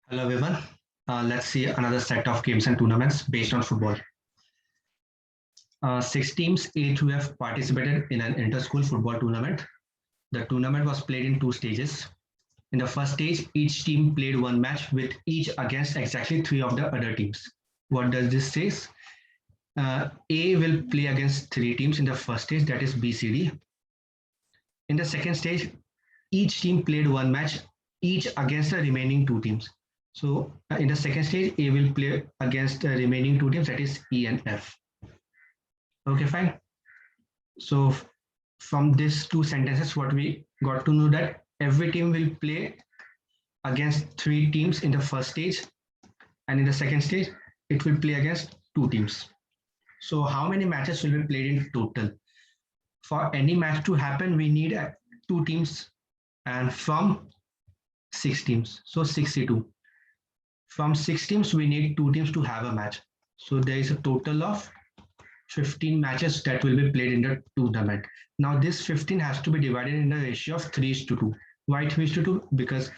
Hello everyone. Let's see another set of games and tournaments based on football. 6 teams A through F participated in an inter-school football tournament. The tournament was played in 2 stages. In the first stage, each team played one match with each against exactly 3 of the other teams. What does this say? A will play against 3 teams in the first stage, that is BCD. In the second stage, each team played one match each against the remaining 2 teams. So in the second stage, A will play against the remaining 2 teams, that is E and F. Okay, fine. So from these 2 sentences, what we got to know that every team will play against 3 teams in the first stage, and in the second stage, it will play against 2 teams. So how many matches will be played in total? For any match to happen, we need 2 teams, and from 6 teams, so 62. From 6 teams, we need 2 teams to have a match. So there is a total of 15 matches that will be played in the tournament. Now this 15 has to be divided in the ratio of 3:2. Why 3:2? Because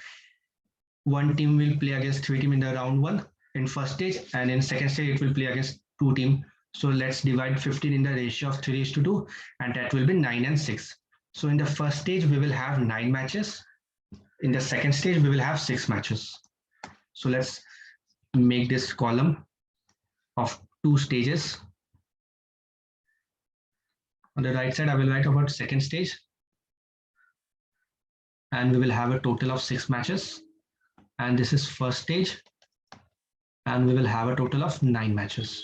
one team will play against 3 teams in the round 1 in first stage, and in second stage it will play against 2 teams. So let's divide 15 in the ratio of 3:2, and that will be 9 and 6. So in the first stage, we will have 9 matches. In the second stage, we will have 6 matches. So let's make this column of 2 stages. On the right side, I will write about second stage. And we will have a total of 6 matches. And this is first stage. And we will have a total of 9 matches.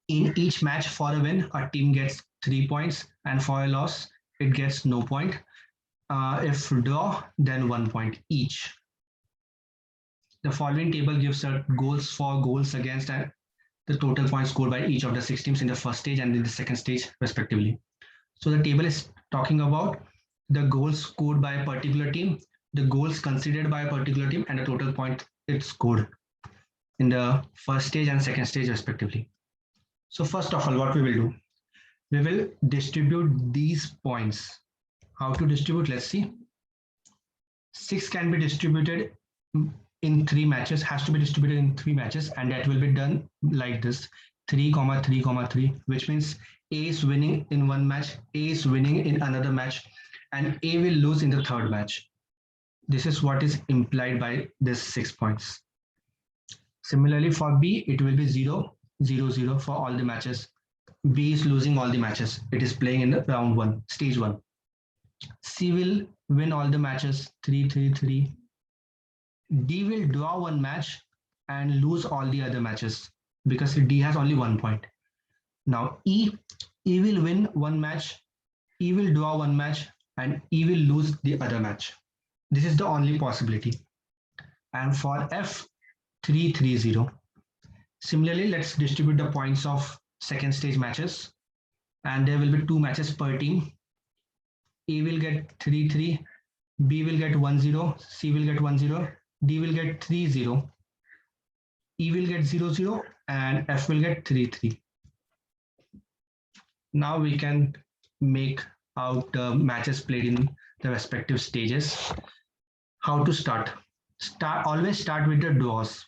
In each match, for a win, a team gets 3 points. And for a loss, it gets no point. If draw, then 1 point each. The following table gives us goals for, goals against, and the total points scored by each of the 6 teams in the first stage and in the second stage, respectively. So the table is talking about the goals scored by a particular team, the goals considered by a particular team, and the total point it scored in the first stage and second stage, respectively. So first of all, what we will do, we will distribute these points. How to distribute? Let's see. 6 can be distributed in 3 matches, has to be distributed in 3 matches, and that will be done like this: 3, 3, 3, which means A is winning in one match, A is winning in another match, and A will lose in the third match. This is what is implied by this 6 points. Similarly, for B, it will be 0, 0, 0 for all the matches. B is losing all the matches. It is playing in the round 1, stage 1. C will win all the matches, 3, 3, 3. D will draw one match and lose all the other matches because D has only 1 point. Now E will win one match, E will draw one match, and E will lose the other match. This is the only possibility. And for F, 3, 3, 0. Similarly, let's distribute the points of second stage matches, and there will be 2 matches per team. A will get 3, 3, B will get 1, 0, C will get 1, 0, D will get 3, 0, E will get 0, 0, and F will get 3, 3. Now we can make out the matches played in the respective stages. How to start? Always start with the draws.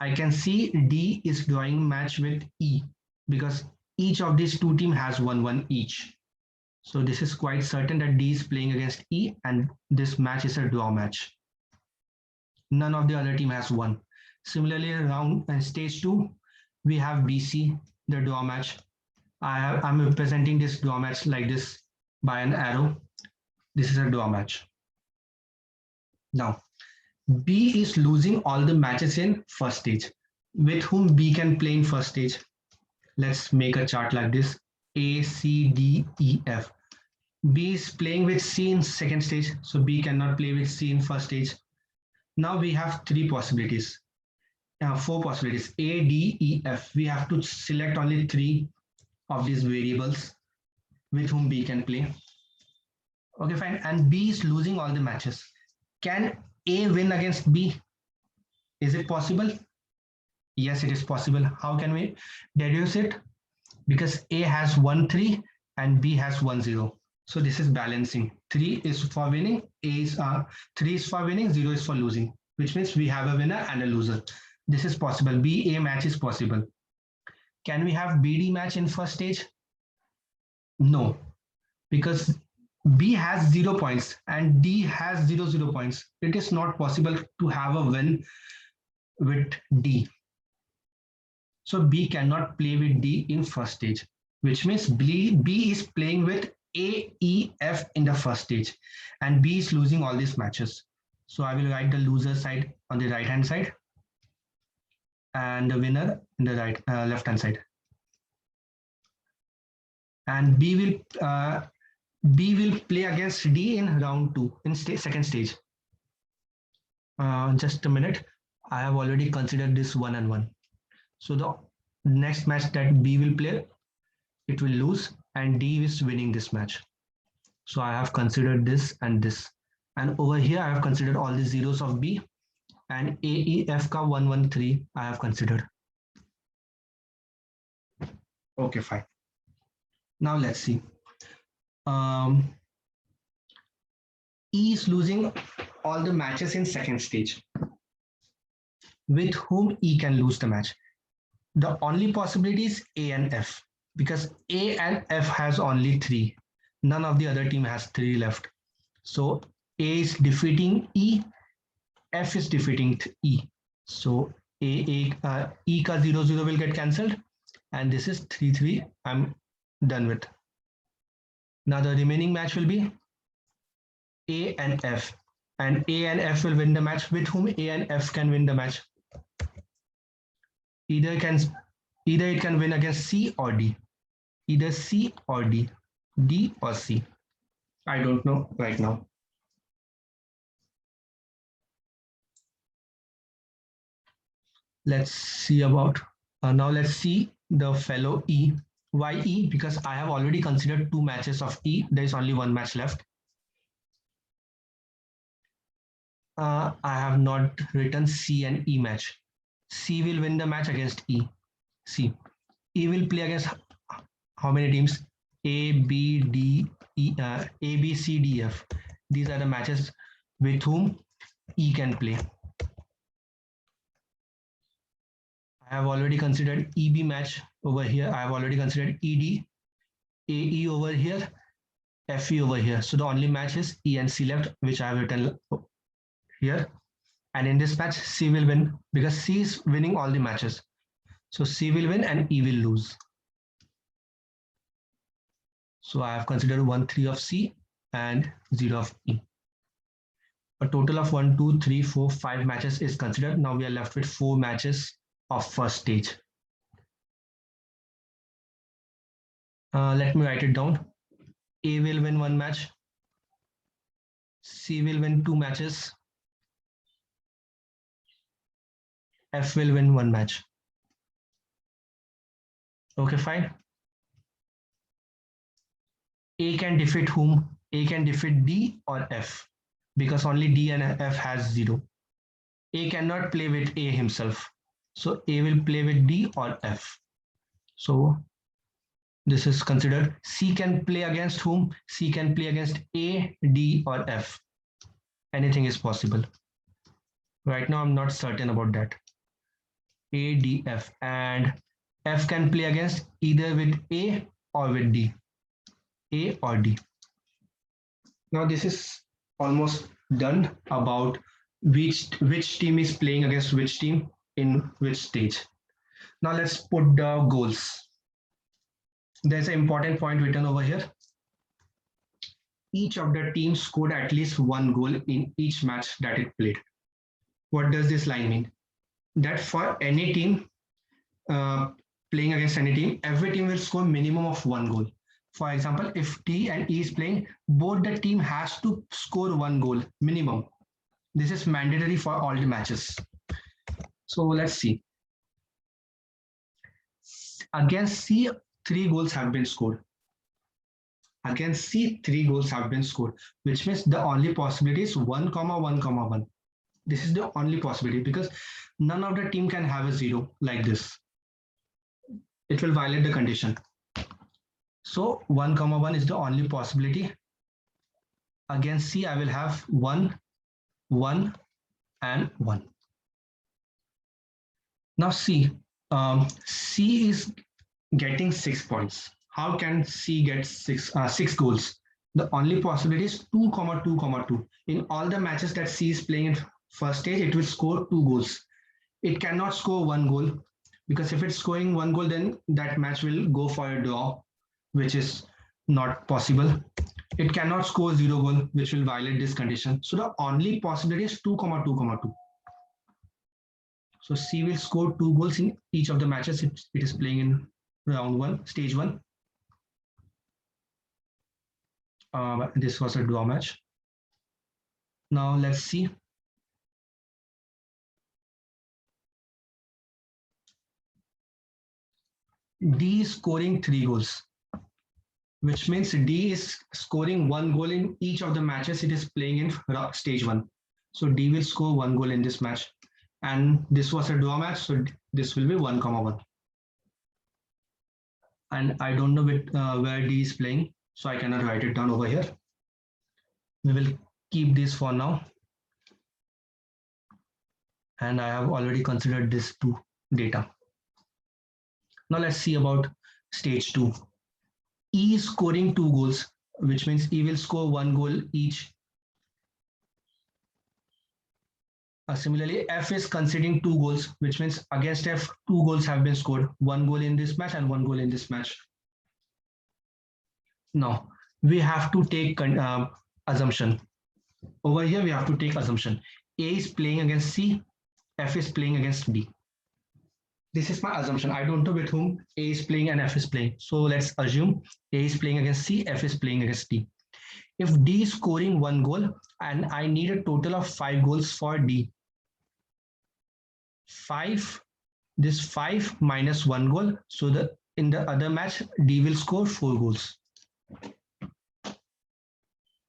I can see D is drawing match with E because each of these 2 teams has 1-1 each. So this is quite certain that D is playing against E, and this match is a draw match. None of the other team has 1. Similarly, around stage 2, we have BC, the draw match. I'm representing this draw match like this by an arrow. This is a draw match. Now, B is losing all the matches in first stage. With whom B can play in first stage? Let's make a chart like this: A, C, D, E, F. B is playing with C in second stage, so B cannot play with C in first stage. Now we have 4 possibilities: A, D, E, F. We have to select only 3 of these variables with whom B can play. Okay, fine. And B is losing all the matches. Can A win against B? Is it possible? Yes, it is possible. How can we deduce it? Because A has 1, 3 and B has 1, 0. So this is balancing. 3 is for winning, 3 is for winning, 0 is for losing, which means we have a winner and a loser. This is possible. B A match is possible. Can we have BD match in first stage? No, because B has 0 points and D has 0 points. It is not possible to have a win with D. So B cannot play with D in first stage, which means B is playing with A, E, F in the first stage, and B is losing all these matches. So I will write the loser side on the right hand side and the winner in the left hand side. And B will play against D in round 2 in second stage. Just a minute. I have already considered this 1-1. So the next match that B will play, it will lose, and D is winning this match. So I have considered this and this. And over here, I have considered all the zeros of B, and A, E, F ka 1, 1, 3 I have considered. Okay, fine. Now let's see. E is losing all the matches in second stage. With whom E can lose the match? The only possibility is A and F, because A and F has only 3. None of the other team has 3 left. So A is defeating E, F is defeating E. So E ka 0, 0 will get cancelled, and this is 3, 3. I'm done with. Now the remaining match will be A and F, and A and F will win the match. With whom A and F can win the match? Either it can win against C or D. Either C or D. D or C. I don't know right now. Let's see about, now let's see the fellow E. Why E? Because I have already considered 2 matches of E. There is only 1 match left. I have not written C and E match. C will win the match against E. C. E will play against how many teams? A, B, D, E, A, B, C, D, F. These are the matches with whom E can play. I have already considered EB match over here. I have already considered ED, AE over here, FE over here. So the only match is E and C left, which I have written here. And in this match, C will win because C is winning all the matches. So C will win and E will lose. So I have considered 1, 3 of C and 0 of E. A total of 1, 2, 3, 4, 5 matches is considered. Now we are left with 4 matches of first stage. Let me write it down. A will win 1 match. C will win 2 matches. F will win 1 match. Okay, fine. A can defeat whom? A can defeat D or F, because only D and F has 0. A cannot play with A himself. So A will play with D or F. So this is considered. C can play against whom? C can play against A, D or F. Anything is possible. Right now I'm not certain about that. A, D, F, and F can play against either with A or with D. A or D. Now this is almost done about which team is playing against which team in which stage. Now let's put the goals. There's an important point written over here. Each of the teams scored at least 1 goal in each match that it played. What does this line mean? That for any team playing against any team, every team will score minimum of 1 goal. For example, if T and E is playing, both the team has to score 1 goal minimum. This is mandatory for all the matches. So let's see. Against C, 3 goals have been scored. Against C, 3 goals have been scored, which means the only possibility is 1, 1, 1. This is the only possibility because none of the team can have a 0 like this. It will violate the condition. So 1, 1 is the only possibility. Against C, I will have 1, 1, and 1. Now C is getting 6 points. How can C get six goals? The only possibility is 2, 2, 2. In all the matches that C is playing in first stage, it will score 2 goals. It cannot score 1 goal, because if it's scoring 1 goal, then that match will go for a draw, which is not possible. It cannot score 0 goal, which will violate this condition. So the only possibility is 2, 2, 2. So C will score 2 goals in each of the matches it is playing in round 1, stage 1. This was a draw match. Now let's see. D is scoring 3 goals, which means D is scoring 1 goal in each of the matches it is playing in stage 1. So D will score 1 goal in this match. And this was a draw match, so this will be 1, 1. And I don't know where D is playing, so I cannot write it down over here. We will keep this for now. And I have already considered this 2 data. Now let's see about stage 2. E is scoring 2 goals, which means E will score 1 goal each. Similarly, F is conceding 2 goals, which means against F, 2 goals have been scored, 1 goal in this match and 1 goal in this match. Now, we have to take assumption. Over here, we have to take assumption. A is playing against C, F is playing against D. This is my assumption. I don't know with whom A is playing and F is playing. So let's assume A is playing against C, F is playing against D. If D is scoring 1 goal and I need a total of 5 goals for D, 5, this 5 minus 1 goal. So in the other match, D will score 4 goals.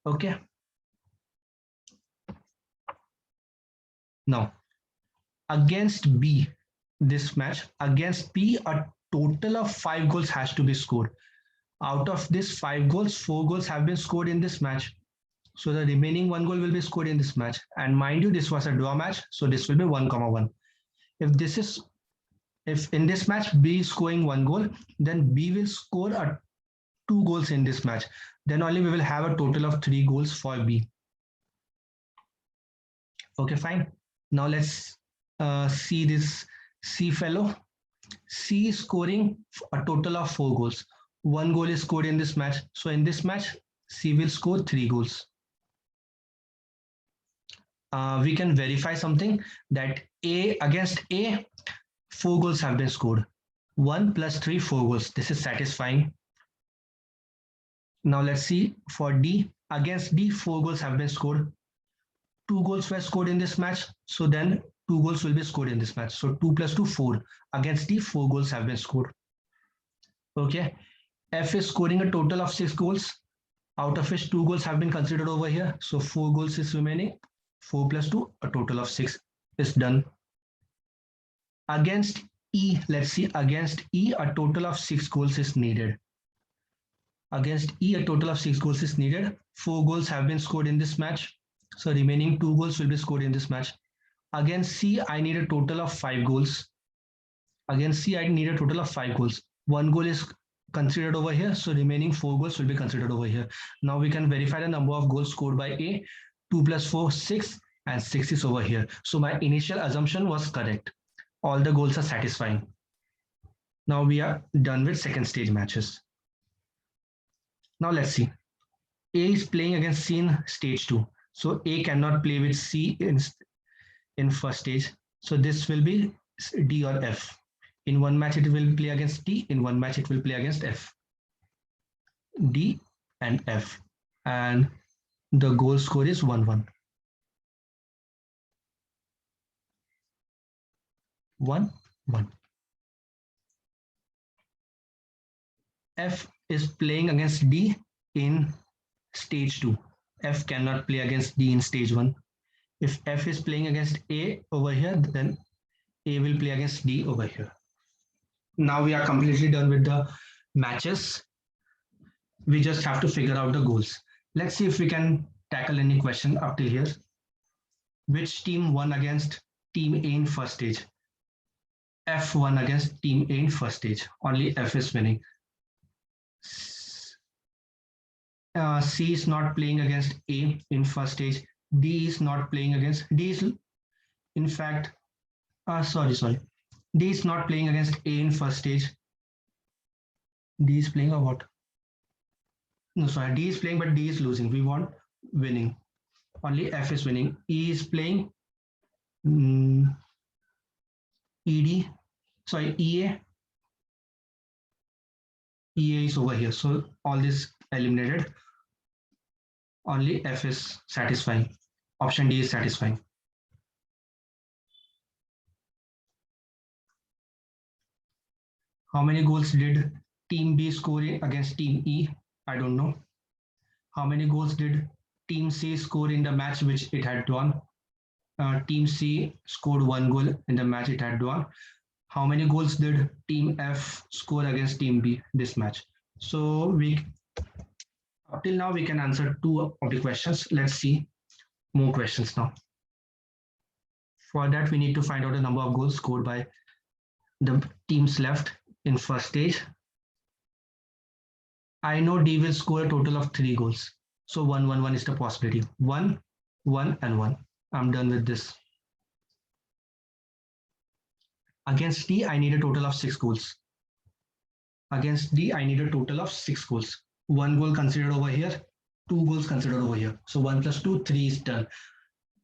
Okay. Now, against B, this match, against B, a total of 5 goals has to be scored. Out of this 5 goals, 4 goals have been scored in this match. So the remaining 1 goal will be scored in this match. And mind you, this was a draw match, so this will be 1, 1. If in this match B is scoring 1 goal, then B will score 2 goals in this match. Then only we will have a total of 3 goals for B. Okay, fine. Now let's see this C fellow. C is scoring a total of 4 goals. 1 goal is scored in this match. So in this match, C will score 3 goals. We can verify something that A against A, 4 goals have been scored. 1 plus 3, 4 goals. This is satisfying. Now let's see for D. Against D, 4 goals have been scored. 2 goals were scored in this match. So then 2 goals will be scored in this match. So 2 plus 2, 4. Against D, 4 goals have been scored. Okay. F is scoring a total of 6 goals. Out of which 2 goals have been considered over here. So 4 goals is remaining. 4 plus 2, a total of 6 is done. Against E, let's see, against E, a total of 6 goals is needed. Against E, a total of 6 goals is needed. 4 goals have been scored in this match. So remaining 2 goals will be scored in this match. Against C, I need a total of 5 goals. Against C, I need a total of 5 goals. 1 goal is considered over here. So remaining 4 goals will be considered over here. Now we can verify the number of goals scored by A. 2 plus 4, 6, and 6 is over here. So my initial assumption was correct. All the goals are satisfying. Now we are done with second stage matches. Now let's see. A is playing against C in stage 2. So A cannot play with C in first stage. So this will be D or F. In one match it will play against D. In one match it will play against F. D and F. And the goal score is 1-1. 1-1. F is playing against D in stage 2. F cannot play against D in stage 1. If F is playing against A over here, then A will play against D over here. Now we are completely done with the matches. We just have to figure out the goals. Let's see if we can tackle any question up till here. Which team won against team A in first stage? F won against team A in first stage. Only F is winning. C is not playing against A in first stage. D is not playing against D is in fact sorry. D is not playing against A in first stage. D is playing or what? No, sorry. D is playing, but D is losing. We want winning. Only F is winning. E is playing. ED. Sorry, EA. EA is over here. So all this eliminated. Only F is satisfying. Option D is satisfying. How many goals did team B score against team E? I don't know. How many goals did team C score in the match which it had won? Team C scored 1 goal in the match it had won. How many goals did team F score against team B this match? So we up till now we can answer 2 of the questions. Let's see more questions now. For that we need to find out the number of goals scored by the teams left in first stage. I know D will score a total of 3 goals. So 1, 1, 1 is the possibility. 1, 1, and 1. I'm done with this. Against D, I need a total of 6 goals. Against D, I need a total of 6 goals. 1 goal considered over here, 2 goals considered over here. So 1 plus 2, 3 is done.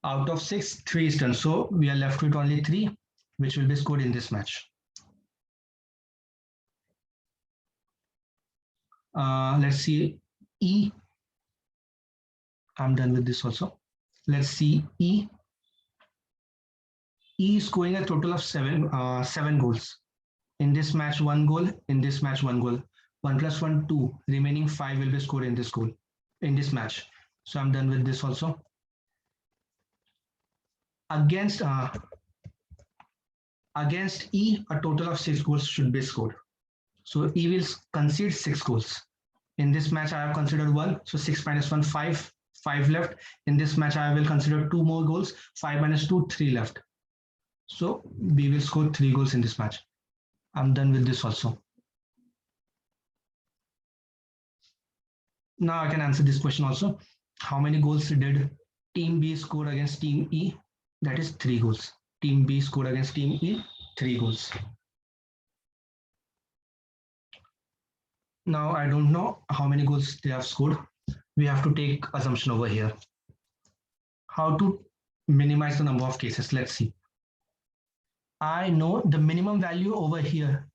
Out of 6, 3 is done. So we are left with only 3, which will be scored in this match. Let's see E. I'm done with this also. Let's see E. E is scoring a total of 7 goals. In this match, 1 goal. In this match, 1 goal. 1 plus 1, 2. Remaining 5 will be scored in this goal, in this match. So I'm done with this also. Against E, a total of 6 goals should be scored. So E will concede 6 goals. In this match, I have considered 1. So 6 minus 1, 5. 5 left. In this match, I will consider 2 more goals. 5 minus 2, 3 left. So B will score 3 goals in this match. I'm done with this also. Now I can answer this question also. How many goals did team B score against team E? That is 3 goals. Team B scored against team E, 3 goals. Now I don't know how many goals they have scored. We have to take assumption over here. How to minimize the number of cases? Let's see. I know the minimum value over here,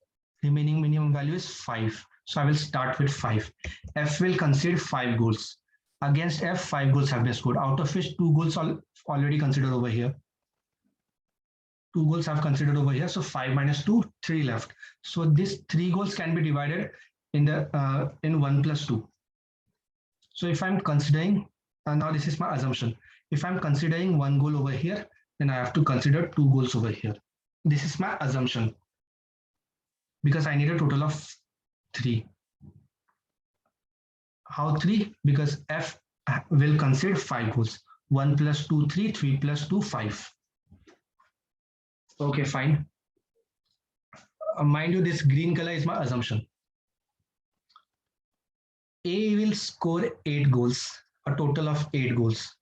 remaining minimum value is 5. So I will start with 5. F will concede 5 goals. Against F, 5 goals have been scored, out of which 2 goals are already considered over here. 2 goals have considered over here. So 5 minus 2, 3 left. So this 3 goals can be divided in the in 1 plus 2. So if I'm considering, now this is my assumption. If I'm considering 1 goal over here, then I have to consider 2 goals over here. This is my assumption because I need a total of 3. How 3? Because F will concede 5 goals. 1 plus 2, 3, 3 plus 2, 5. Okay, fine. Mind you, this green color is my assumption. A will score 8 goals, a total of 8 goals.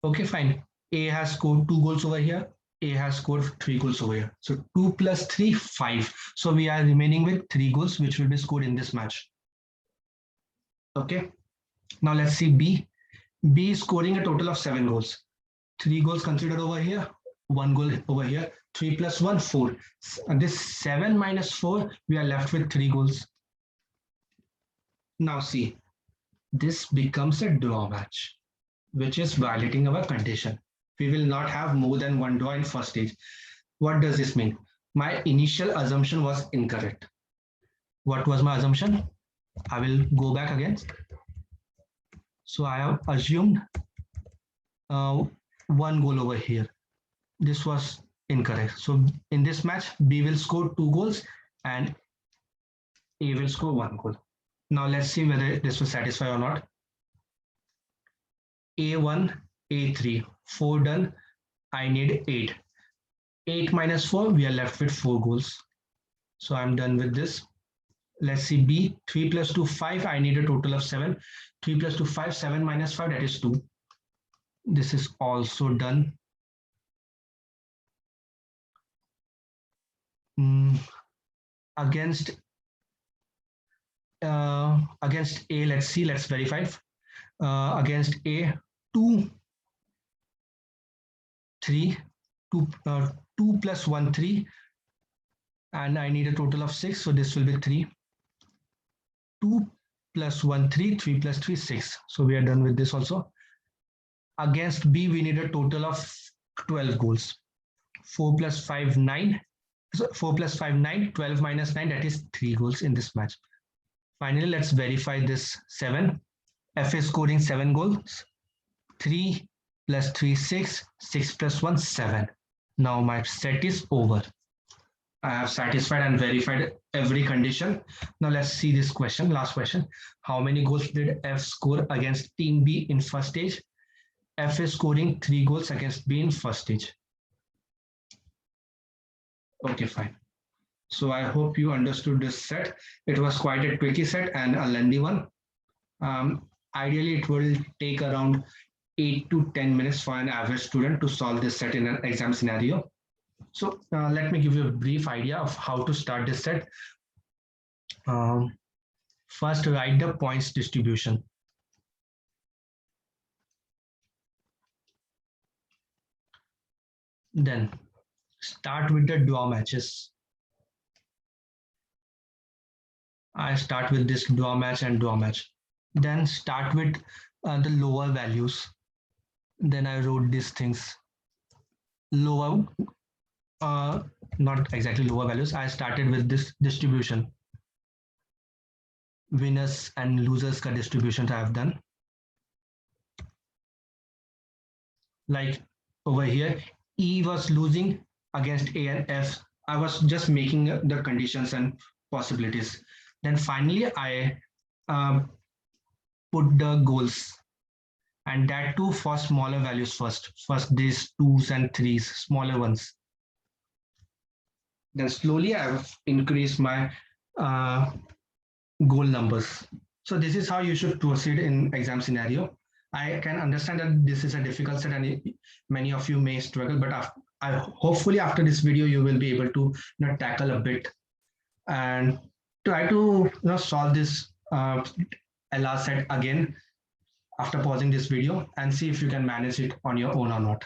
Okay, fine. A has scored 2 goals over here. A has scored 3 goals over here. So 2 plus 3, 5. So we are remaining with 3 goals, which will be scored in this match. Okay. Now let's see B. B is scoring a total of 7 goals. 3 goals considered over here, 1 goal over here. 3 plus 1, 4. And this 7 minus 4, we are left with 3 goals. Now see, this becomes a draw match, which is violating our condition. We will not have more than 1 draw in first stage. What does this mean? My initial assumption was incorrect. What was my assumption? I will go back again. So I have assumed 1 goal over here. This was incorrect. So in this match, B will score 2 goals and A will score 1 goal. Now let's see whether this will satisfy or not. A1, A3, 4 done. I need 8. 8 minus 4, we are left with 4 goals. So I'm done with this. Let's see B, 3 plus 2, 5. I need a total of 7. 3 plus 2, 5, 7 minus 5, that is 2. This is also done. Against A, let's see, let's verify. Against A, 2, 3, 2 plus 1, 3. And I need a total of 6. So this will be 3. 2 plus 1, 3. 3 plus 3, 6. So we are done with this also. Against B, we need a total of 12 goals. 4 plus 5, 9. So 4 plus 5, 9. 12 minus 9, that is 3 goals in this match. Finally, let's verify this 7. F is scoring 7 goals. 3 plus 3, 6. 6 plus 1, 7. Now my set is over. I have satisfied and verified every condition. Now let's see this question, last question. How many goals did F score against team B in first stage? F is scoring 3 goals against B in first stage. Okay, fine. So I hope you understood this set. It was quite a tricky set and a lengthy one. Ideally, it will take around 8 to 10 minutes for an average student to solve this set in an exam scenario. So let me give you a brief idea of how to start this set. First, write the points distribution. Then start with the draw matches. I start with this draw match and draw match. Then start with the lower values. Then I wrote these things. Lower, not exactly lower values. I started with this distribution. Winners and losers ka distributions I have done. Like over here, E was losing against A and F. I was just making the conditions and possibilities. Then finally, I put the goals, and that too for smaller values first. First these 2s and 3s, smaller ones. Then slowly I've increased my goal numbers. So this is how you should proceed in exam scenario. I can understand that this is a difficult set and many of you may struggle, but hopefully after this video, you will be able to tackle a bit and try to solve this LR set again after pausing this video and see if you can manage it on your own or not.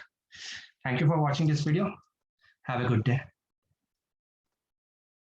Thank you for watching this video. Have a good day.